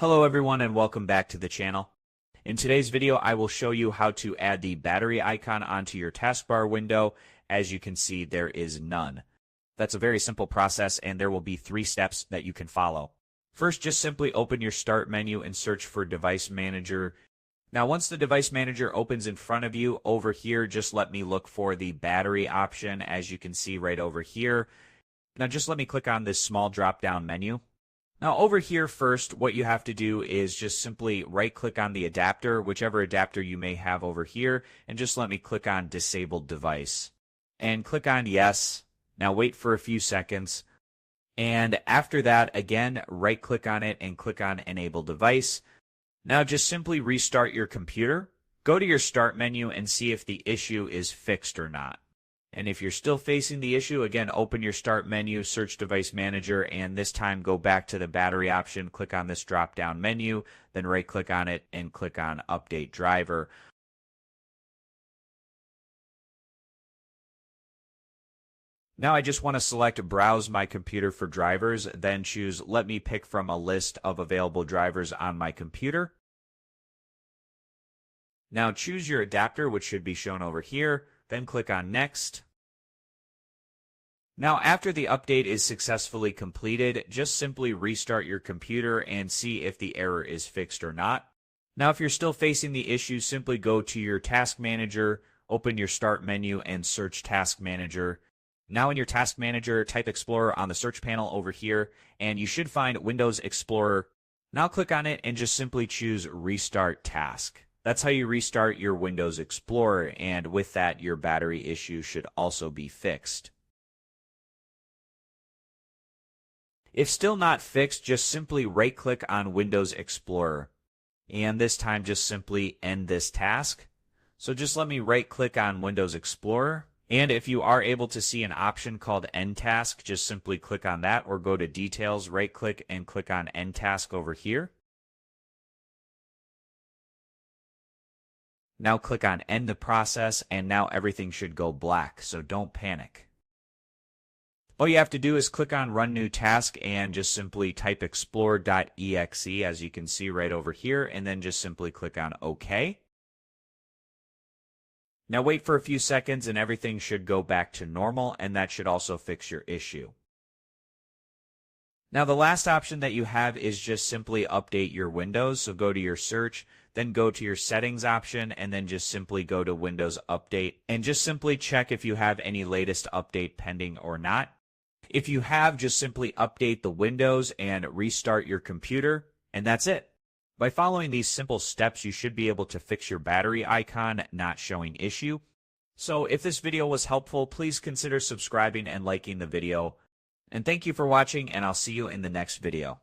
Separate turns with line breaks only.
Hello everyone and welcome back to the channel. In today's video I will show you how to add the battery icon onto your taskbar window. As you can see, there is none. That's a very simple process and there will be 3 steps that you can follow. First, just simply open your start menu and search for Device Manager. Now once the Device Manager opens in front of you, over here just let me look for the battery option, as you can see right over here. Now just let me click on this small drop down menu. Now over here first, what you have to do is just simply right click on the adapter, whichever adapter you may have over here, and just let me click on Disabled Device. And click on Yes. Now wait for a few seconds. And after that, again, right click on it and click on Enable Device. Now just simply restart your computer. Go to your Start menu and see if the issue is fixed or not. And if you're still facing the issue, again, open your Start menu, search Device Manager, and this time go back to the battery option, click on this drop-down menu, then right-click on it and click on Update Driver. Now I just want to select Browse My Computer for Drivers, then choose Let Me Pick from a list of available drivers on my computer. Now choose your adapter, which should be shown over here. Then click on Next. Now after the update is successfully completed, just simply restart your computer and see if the error is fixed or not. Now if you're still facing the issue, simply go to your Task Manager, open your Start menu and search Task Manager. Now in your Task Manager, type Explorer on the search panel over here and you should find Windows Explorer. Now click on it and just simply choose Restart Task. That's how you restart your Windows Explorer, and with that, your battery issue should also be fixed. If still not fixed, just simply right-click on Windows Explorer, and this time just simply end this task. So just let me right-click on Windows Explorer, and if you are able to see an option called End Task, just simply click on that, or go to Details, right-click, and click on End Task over here. Now click on End the Process, and now everything should go black, so don't panic. All you have to do is click on Run New Task and just simply type Explorer.exe, as you can see right over here, and then just simply click on OK. Now wait for a few seconds and everything should go back to normal, and that should also fix your issue. Now the last option that you have is just simply update your Windows, so go to your search, then go to your settings option, and then just simply go to Windows Update, and just simply check if you have any latest update pending or not. If you have, just simply update the Windows and restart your computer, and that's it. By following these simple steps, you should be able to fix your battery icon not showing issue. So if this video was helpful, please consider subscribing and liking the video. And thank you for watching, and I'll see you in the next video.